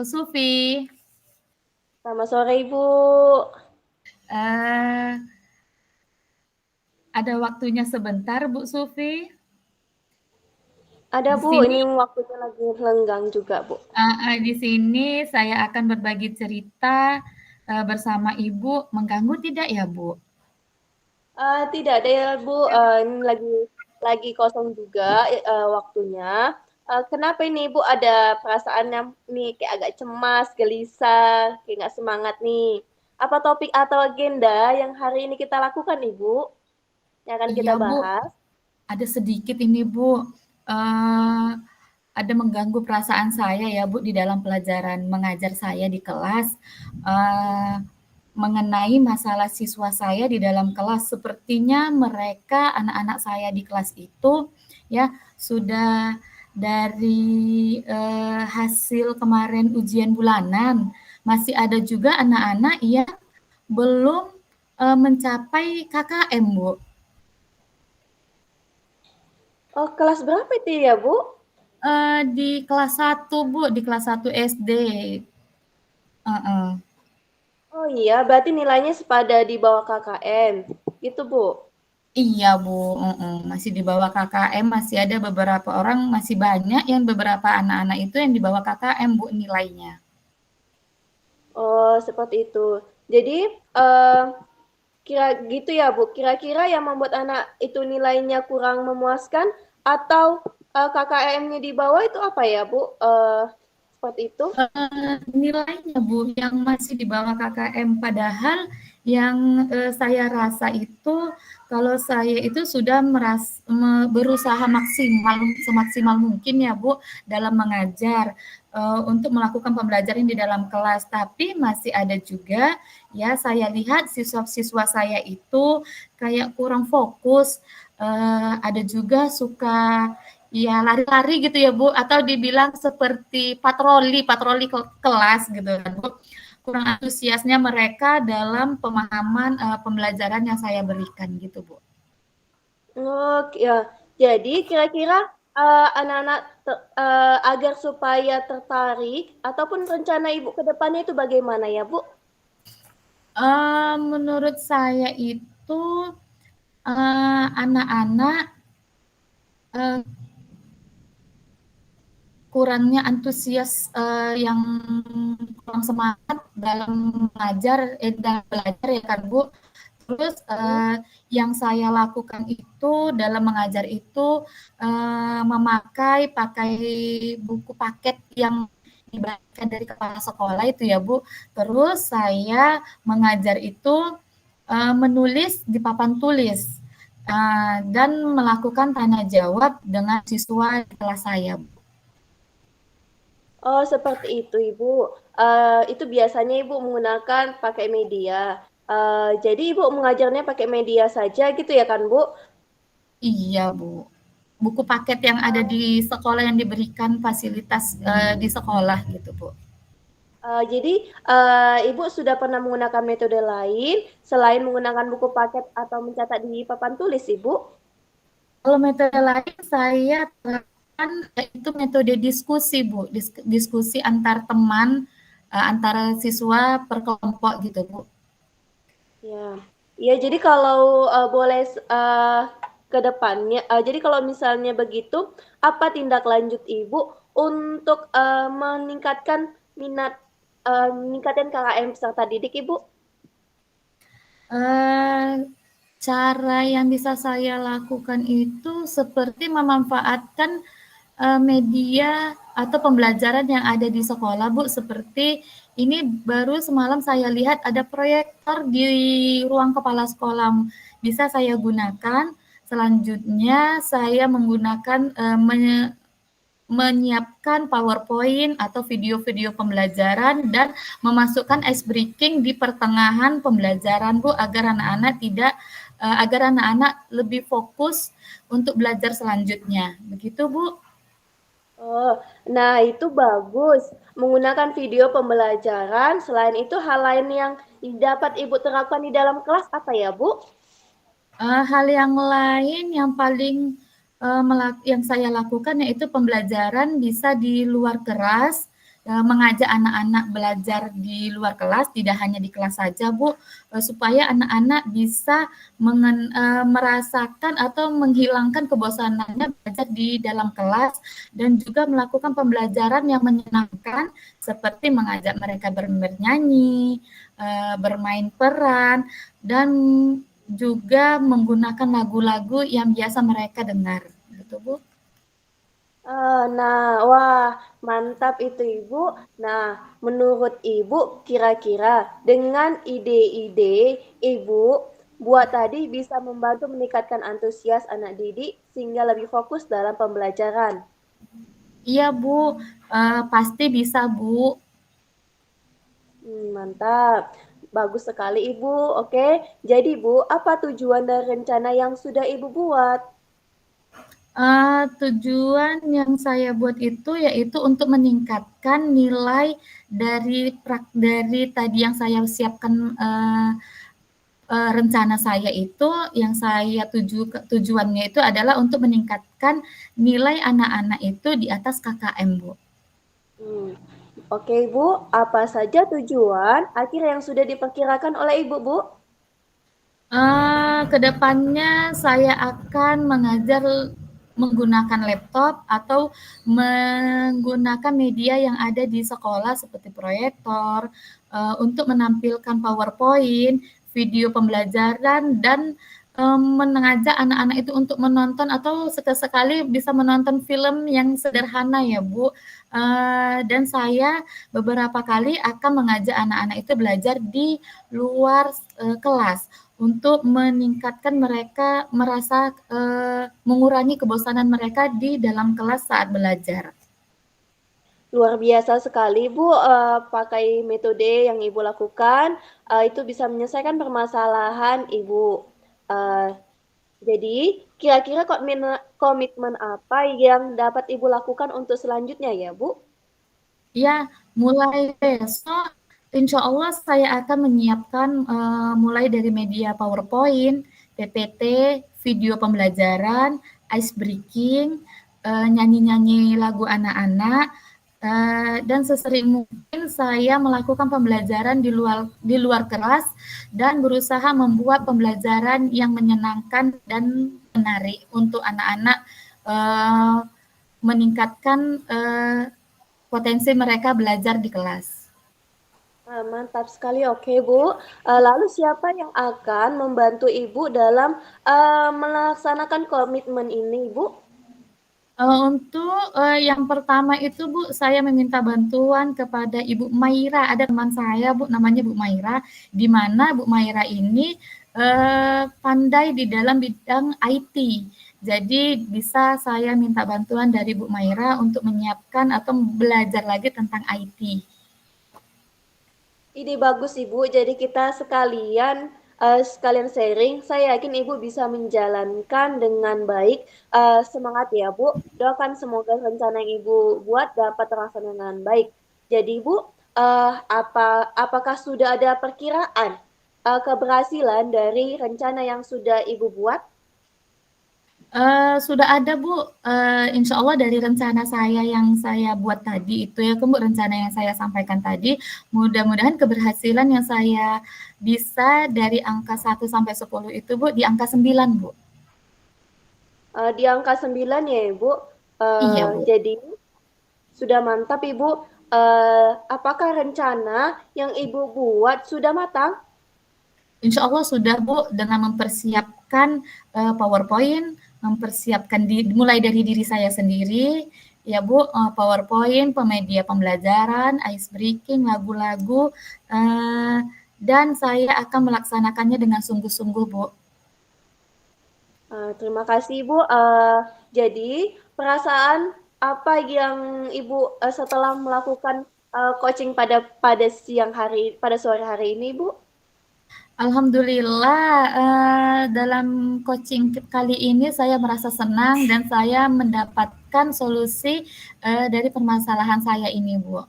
Sufi, Selamat sore, Ibu. eh, ada waktunya sebentar, Bu Sufi. Ada, Di Bu. sini, Ini waktunya lagi lenggang juga, Bu. di sini saya akan berbagi cerita bersama Ibu. Mengganggu tidak ya, Bu? Tidak ada ya, Bu. Ini lagi kosong juga waktunya. Kenapa ini, Bu? Ada perasaan yang nih kayak agak cemas, gelisah, kayak nggak semangat nih. Apa topik atau agenda yang hari ini kita lakukan, Ibu? Yang akan kita Iya, Bu. bahas? Ada sedikit ini, Bu. Eh, ada mengganggu perasaan saya ya, Bu, di dalam pelajaran mengajar saya di kelas. Eh, mengenai masalah siswa saya di dalam kelas. Sepertinya mereka, anak-anak saya di kelas itu, ya, sudah dari hasil kemarin ujian bulanan, masih ada juga anak-anak yang belum mencapai KKM, Bu. Oh, kelas berapa itu ya, Bu? Di kelas satu, Bu, di kelas satu SD. Heeh. Oh iya, berarti nilainya sepada di bawah KKM. Gitu, Bu. Iya, Bu, masih di bawah KKM, masih ada beberapa orang, masih banyak yang beberapa anak-anak itu yang di bawah KKM, Bu, nilainya. Oh, seperti itu. Jadi, eee, kira gitu ya, Bu, kira-kira yang membuat anak itu nilainya kurang memuaskan atau, KKM-nya di bawah itu apa ya, Bu? Seperti itu? Nilainya, Bu, yang masih di bawah KKM, padahal yang, saya rasa itu, kalau saya itu sudah berusaha maksimal semaksimal mungkin ya, Bu, dalam mengajar, untuk melakukan pembelajaran di dalam kelas. Tapi masih ada juga, ya saya lihat siswa-siswa saya itu kayak kurang fokus, ada juga suka ya lari-lari gitu ya Bu, atau dibilang seperti patroli patroli kelas gitu kan Bu. Kurang antusiasnya mereka dalam pemahaman pembelajaran yang saya berikan gitu Bu. Oh, ya. Jadi kira-kira, anak-anak agar supaya tertarik ataupun rencana Ibu ke depannya itu bagaimana ya, Bu? Menurut saya itu anak-anak uh, kurangnya antusias yang kurang semangat dalam dalam belajar ya kan Bu. Terus Mhm. yang saya lakukan itu dalam mengajar itu pakai buku paket yang dibagikan dari kepala sekolah itu ya Bu. Terus saya mengajar itu menulis di papan tulis dan melakukan tanya jawab dengan siswa di kelas saya. Bu. Oh, seperti itu, Ibu. Itu biasanya Ibu menggunakan pakai media. Jadi Ibu mengajarnya pakai media saja gitu ya kan, Bu? Iya Bu. Buku paket yang ada di sekolah yang diberikan fasilitas di sekolah gitu Bu. Jadi, Ibu sudah pernah menggunakan metode lain selain menggunakan buku paket atau mencatat di papan tulis, Ibu? Kalau metode lain saya terapkan itu metode diskusi Bu, diskusi antar teman, antara siswa per kelompok gitu Bu. Ya. Ya, jadi kalau, boleh ke depannya jadi kalau misalnya begitu, apa tindak lanjut Ibu untuk, meningkatkan KKM peserta didik, Ibu? Eh, cara yang bisa saya lakukan itu seperti memanfaatkan media atau pembelajaran yang ada di sekolah, Bu. Seperti ini baru semalam saya lihat ada proyektor di ruang kepala sekolah. Bisa saya gunakan. Selanjutnya saya menggunakan menyiapkan PowerPoint atau video-video pembelajaran dan memasukkan ice breaking di pertengahan pembelajaran Bu agar anak-anak lebih fokus untuk belajar selanjutnya. Begitu Bu. Oh, nah itu bagus. Menggunakan video pembelajaran, selain itu hal lain yang dapat Ibu terapkan di dalam kelas apa ya, Bu? Hal yang lain yang paling yang saya lakukan yaitu pembelajaran bisa di luar kelas, mengajak anak-anak belajar di luar kelas, tidak hanya di kelas saja, Bu, supaya anak-anak bisa merasakan atau menghilangkan kebosanannya belajar di dalam kelas dan juga melakukan pembelajaran yang menyenangkan seperti mengajak mereka bernyanyi, bermain peran, dan juga menggunakan lagu-lagu yang biasa mereka dengar, gitu Bu. Nah, wah, mantap itu Ibu. Nah, menurut Ibu, kira-kira dengan ide-ide Ibu buat tadi bisa membantu meningkatkan antusias anak didik sehingga lebih fokus dalam pembelajaran. Iya Bu, pasti bisa Bu. Mantap. Bagus sekali Ibu. Oke, jadi Bu, apa tujuan dari rencana yang sudah Ibu buat? Tujuan yang saya buat itu yaitu untuk meningkatkan nilai dari tadi yang saya siapkan, rencana saya itu yang saya tujuannya itu adalah untuk meningkatkan nilai anak-anak itu di atas KKM, Bu. Hmm. Oke Ibu, apa saja tujuan akhir yang sudah diperkirakan oleh Ibu, Bu? Kedepannya saya akan mengajar menggunakan laptop atau menggunakan media yang ada di sekolah seperti proyektor, untuk menampilkan PowerPoint, video pembelajaran dan, mengajak anak-anak itu untuk menonton atau sekali-sekali bisa menonton film yang sederhana ya, Bu. Dan saya beberapa kali akan mengajak anak-anak itu belajar di luar, kelas untuk meningkatkan mereka merasa, mengurangi kebosanan mereka di dalam kelas saat belajar. Luar biasa sekali, Bu, pakai metode yang Ibu lakukan, itu bisa menyelesaikan permasalahan Ibu. Eee, jadi kira-kira komitmen apa yang dapat Ibu lakukan untuk selanjutnya ya, Bu? Ya, mulai besok insya Allah saya akan menyiapkan, mulai dari media PowerPoint, PPT, video pembelajaran, ice breaking, nyanyi-nyanyi lagu anak-anak, dan sesering mungkin saya melakukan pembelajaran di luar kelas dan berusaha membuat pembelajaran yang menyenangkan dan menarik untuk anak-anak, meningkatkan, potensi mereka belajar di kelas. Mantap sekali, oke Bu. Lalu siapa yang akan membantu Ibu dalam, melaksanakan komitmen ini, Bu? Untuk, yang pertama itu Bu, saya meminta bantuan kepada Ibu Maira, ada teman saya Bu, namanya Bu Maira, di mana Bu Maira ini, pandai di dalam bidang IT. Jadi bisa saya minta bantuan dari Bu Maira untuk menyiapkan atau belajar lagi tentang IT. Ide bagus Ibu, jadi kita sekalian sharing, saya yakin Ibu bisa menjalankan dengan baik. Semangat ya Bu, doakan semoga rencana yang Ibu buat dapat terlaksana dengan baik. Jadi Bu, apakah sudah ada perkiraan keberhasilan dari rencana yang sudah Ibu buat? Sudah ada Bu, insya Allah dari rencana saya yang saya buat tadi itu ya Bu, rencana yang saya sampaikan tadi, mudah-mudahan keberhasilan yang saya bisa dari angka 1 sampai 10 itu Bu, di angka 9 Bu. Di angka 9 ya Ibu. Iya Bu. Jadi sudah mantap Ibu. Apakah rencana yang Ibu buat sudah matang? Insya Allah sudah Bu, dengan mempersiapkan PowerPoint, mempersiapkan mulai dari diri saya sendiri, ya Bu, PowerPoint, media pembelajaran, ice breaking, lagu-lagu, dan saya akan melaksanakannya dengan sungguh-sungguh Bu. Terima kasih Ibu. Jadi perasaan apa yang Ibu setelah melakukan coaching pada sore hari ini, Bu? Alhamdulillah, dalam coaching kali ini saya merasa senang dan saya mendapatkan solusi dari permasalahan saya ini Bu.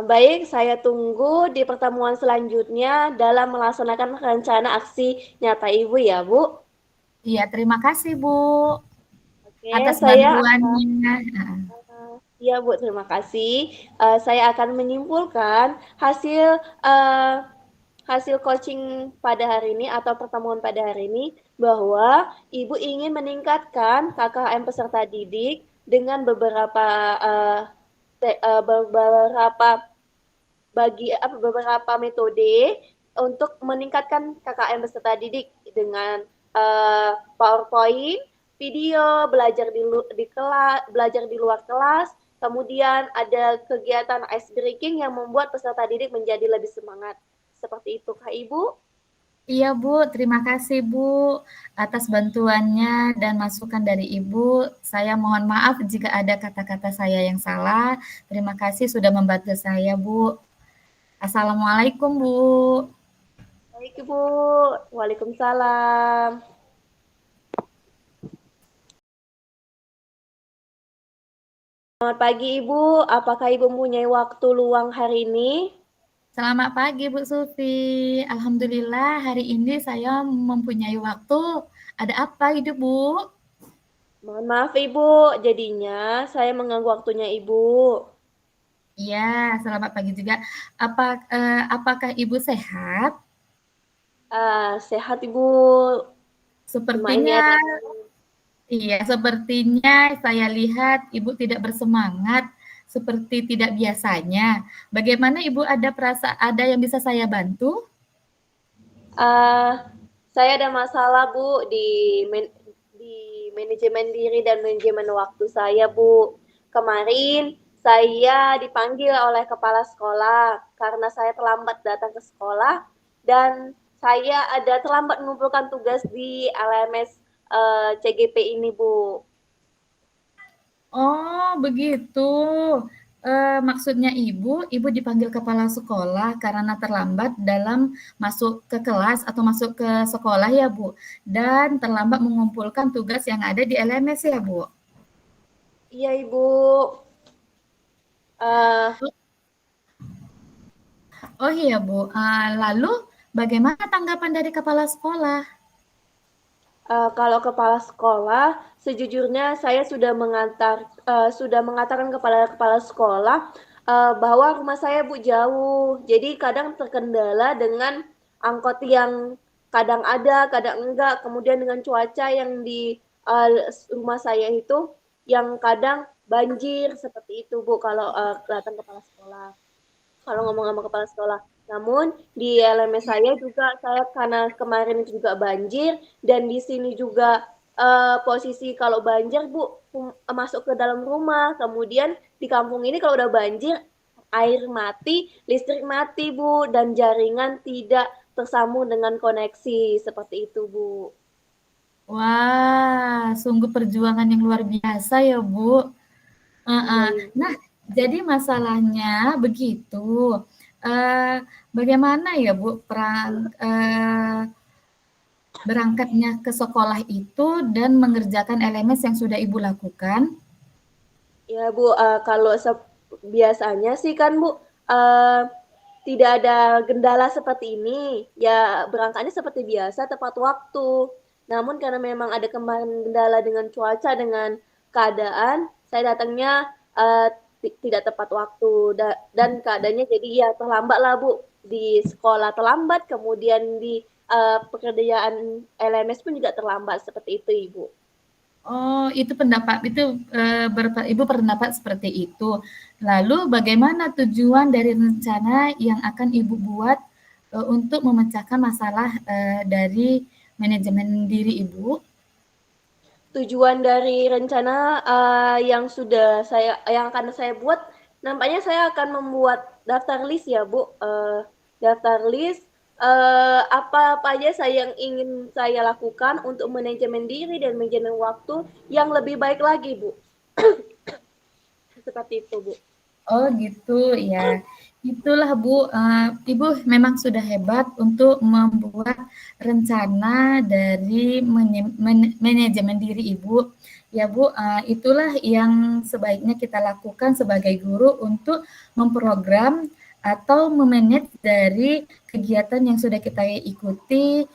Baik, saya tunggu di pertemuan selanjutnya dalam melaksanakan rencana aksi nyata Ibu ya, Bu. Iya, terima kasih Bu Oke, atas saya bantuannya. eh, Iya, Bu, terima kasih. Saya akan menyimpulkan eh, hasil coaching pada hari ini atau pertemuan pada hari ini bahwa Ibu ingin meningkatkan KKM peserta didik dengan beberapa beberapa metode untuk meningkatkan KKM peserta didik dengan PowerPoint, video, belajar di luar kelas, kemudian ada kegiatan ice breaking yang membuat peserta didik menjadi lebih semangat. Seperti itu, Kak Ibu. Iya Bu, terima kasih Bu atas bantuannya dan masukan dari Ibu. Saya mohon maaf jika ada kata-kata saya yang salah. Terima kasih sudah membantu saya Bu. Assalamualaikum Bu. Baik, Ibu. Waalaikumsalam. Selamat pagi, Ibu. Apakah Ibu mempunyai waktu luang hari ini? Selamat pagi Bu Sufi. Alhamdulillah hari ini saya mempunyai waktu. Ada apa hidup Bu? Mohon maaf, Ibu. Jadinya saya mengganggu waktunya Ibu. Iya, selamat pagi juga. Apakah Ibu sehat? Sehat, Ibu. Cuma ini Sepertinya ada Iya, sepertinya saya lihat Ibu tidak bersemangat seperti tidak biasanya. Bagaimana Ibu ada yang bisa saya bantu? uh, saya ada masalah, Bu, di manajemen diri dan manajemen waktu saya, Bu. Kemarin saya dipanggil oleh kepala sekolah karena saya terlambat datang ke sekolah dan saya ada terlambat mengumpulkan tugas di LMS CGP ini, Bu. Oh, begitu. Maksudnya Ibu dipanggil kepala sekolah karena terlambat dalam masuk ke kelas atau masuk ke sekolah ya, Bu. Dan terlambat mengumpulkan tugas yang ada di LMS ya, Bu. Iya, Ibu. Uh, Oh iya, Bu. Lalu bagaimana tanggapan dari kepala sekolah? Kalau kepala sekolah, sejujurnya saya sudah mengatakan kepada kepala sekolah bahwa rumah saya Bu jauh, jadi kadang terkendala dengan angkot yang kadang ada, kadang enggak. Kemudian dengan cuaca yang di rumah saya itu yang kadang banjir seperti itu Bu. Kalau kelihatan kepala sekolah, kalau ngomong sama kepala sekolah. Namun di LMS saya juga saya karena kemarin itu juga banjir dan di sini juga posisi kalau banjir Bu masuk ke dalam rumah. Kemudian di kampung ini kalau udah banjir air mati, listrik mati Bu dan jaringan tidak tersambung dengan koneksi seperti itu Bu. Wah, sungguh perjuangan yang luar biasa ya, Bu. Iya Heeh. Ibu. Nah, jadi masalahnya begitu. Eh, Bagaimana ya, Bu, berangkatnya ke sekolah itu dan mengerjakan LMS yang sudah Ibu lakukan? Ya Bu, kalau biasanya sih kan Bu, uh, tidak ada kendala seperti ini. Ya berangkatnya seperti biasa tepat waktu. Namun karena memang ada kemarin kendala dengan cuaca, dengan keadaan, saya datangnya uh, tidak tepat waktu. Dan keadaannya jadi ya terlambat lah Bu. Di sekolah terlambat, kemudian di pekerjaan LMS pun juga terlambat seperti itu Ibu. Oh, itu pendapat itu Ibu berpendapat seperti itu. Lalu bagaimana tujuan dari rencana yang akan Ibu buat untuk memecahkan masalah dari manajemen diri Ibu? Tujuan dari rencana yang akan saya buat, nampaknya saya akan membuat daftar list ya Bu. Daftar list apa-apa aja yang ingin saya lakukan untuk manajemen diri dan manajemen waktu yang lebih baik lagi Bu. Seperti itu Bu. Oh gitu ya. Itulah Bu, Ibu memang sudah hebat untuk membuat rencana dari manajemen diri Ibu. Ya Bu, itulah yang sebaiknya kita lakukan sebagai guru untuk memprogram atau memanage dari kegiatan yang sudah kita ikuti,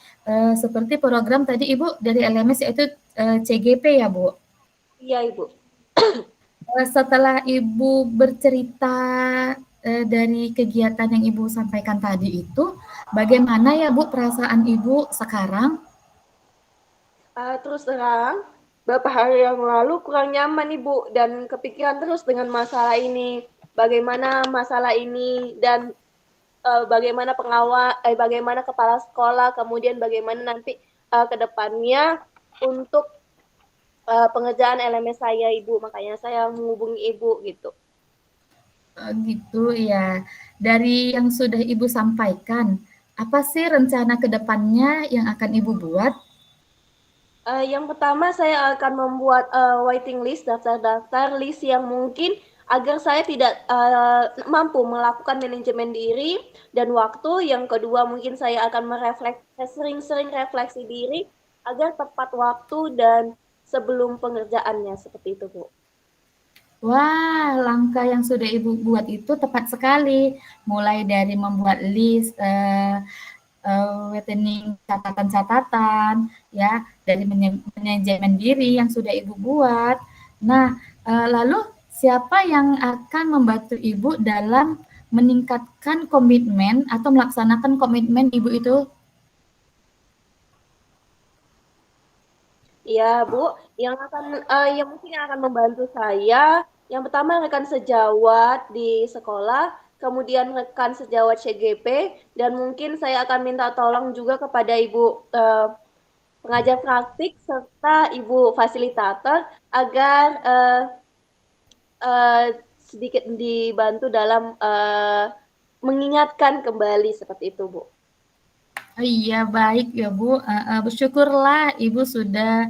seperti program tadi Ibu dari LMS yaitu CGP ya Bu. Iya Ibu. Setelah Ibu bercerita dari kegiatan yang Ibu sampaikan tadi itu, bagaimana ya Bu perasaan Ibu sekarang? Terus terang, beberapa hari yang lalu kurang nyaman nih Bu, dan kepikiran terus dengan masalah ini. Bagaimana masalah ini dan bagaimana kepala sekolah, kemudian bagaimana nanti ke depannya untuk pengerjaan LMS saya Ibu. Makanya saya menghubungi Ibu gitu. Gitu ya. Dari yang sudah Ibu sampaikan, apa sih rencana ke depannya yang akan Ibu buat? Yang pertama saya akan membuat waiting list, daftar-daftar list yang mungkin agar saya tidak mampu melakukan manajemen diri dan waktu. Yang kedua mungkin saya akan sering-sering refleksi diri agar tepat waktu dan sebelum pengerjaannya seperti itu Bu. Wah, langkah yang sudah Ibu buat itu tepat sekali. Mulai dari membuat list retaining catatan-catatan, ya, dari manajemen diri yang sudah Ibu buat. Nah, lalu siapa yang akan membantu Ibu dalam meningkatkan komitmen atau melaksanakan komitmen Ibu itu? Iya, Bu. Yang mungkin yang akan membantu saya, yang pertama rekan sejawat di sekolah, kemudian rekan sejawat CGP, dan mungkin saya akan minta tolong juga kepada Ibu pengajar praktik serta Ibu fasilitator agar eh, sedikit dibantu dalam mengingatkan kembali seperti itu, Bu. Oh iya, baik ya Bu. Bersyukurlah Ibu sudah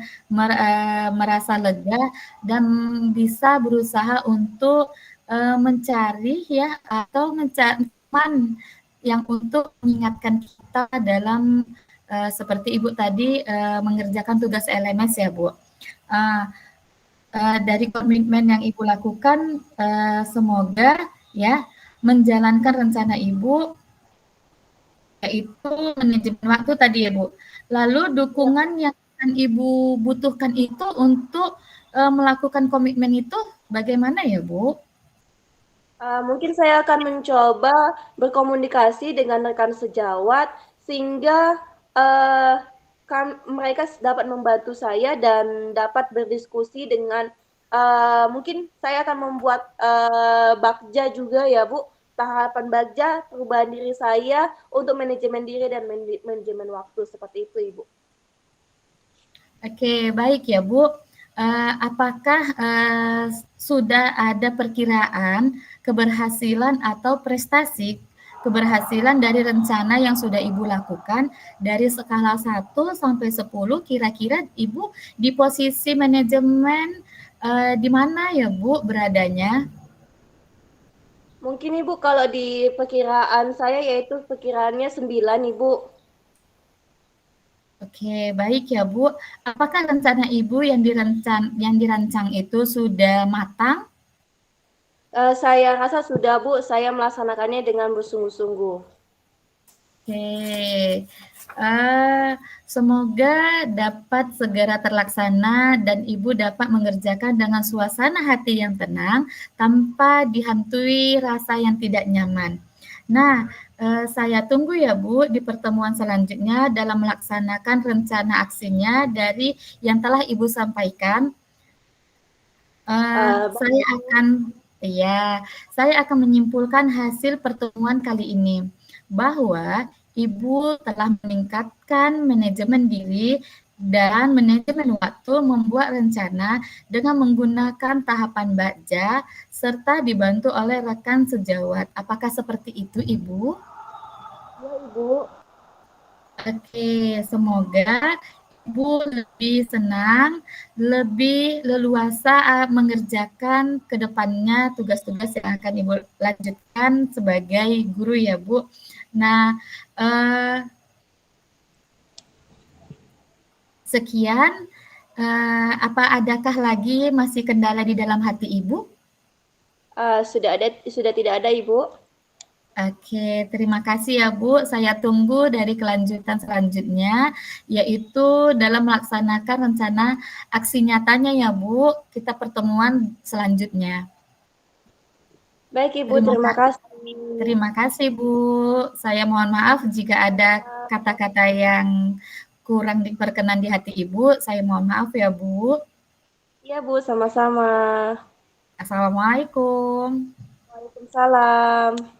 merasa lega dan bisa berusaha untuk mencari ya atau mencari teman yang untuk mengingatkan kita dalam seperti Ibu tadi mengerjakan tugas LMS ya Bu. Uh, dari komitmen yang Ibu lakukan, semoga ya menjalankan rencana Ibu yaitu manajemen waktu tadi ya Bu. Lalu Ya. dukungan yang akan Ibu butuhkan itu untuk melakukan komitmen itu bagaimana ya Bu? Mungkin saya akan mencoba berkomunikasi dengan rekan sejawat sehingga uh, mereka dapat membantu saya dan dapat berdiskusi dengan mungkin saya akan membuat bakja juga ya Bu, tahapan bakja perubahan diri saya untuk manajemen diri dan manajemen waktu seperti itu Ibu. Oke, baik ya Bu. Apakah sudah ada perkiraan keberhasilan atau prestasi keberhasilan dari rencana yang sudah Ibu lakukan dari skala 1 sampai 10, kira-kira Ibu di posisi manajemen di mana ya Bu beradanya? Mungkin Ibu kalau di perkiraan saya yaitu perkiraannya 9 Ibu. Oke, baik ya Bu. Apakah rencana Ibu yang dirancang itu sudah matang? Saya rasa sudah Bu, saya melaksanakannya dengan bersungguh-sungguh. Oke, semoga dapat segera terlaksana dan Ibu dapat mengerjakan dengan suasana hati yang tenang tanpa dihantui rasa yang tidak nyaman. Nah, saya tunggu ya Bu di pertemuan selanjutnya dalam melaksanakan rencana aksinya dari yang telah Ibu sampaikan. Saya Baik. akan ya, saya akan menyimpulkan hasil pertemuan kali ini bahwa Ibu telah meningkatkan manajemen diri dan manajemen waktu membuat rencana dengan menggunakan tahapan baja serta dibantu oleh rekan sejawat. Apakah seperti itu, Ibu? Ya, Ibu. Oke, semoga Ibu lebih senang, lebih leluasa mengerjakan ke depannya tugas-tugas yang akan Ibu lanjutkan sebagai guru ya, Bu. Nah, sekian. Apa adakah lagi masih kendala di dalam hati Ibu? Sudah tidak ada, Ibu. Oke, terima kasih ya Bu. Saya tunggu dari kelanjutan selanjutnya, yaitu dalam melaksanakan rencana aksi nyatanya ya Bu. Kita pertemuan selanjutnya. Baik Ibu, Terima terima kasih. kasih. Terima kasih Bu. Saya mohon maaf jika ada kata-kata yang kurang diperkenan di hati Ibu. Saya mohon maaf ya Bu. Iya Bu, sama-sama. Assalamualaikum. Waalaikumsalam.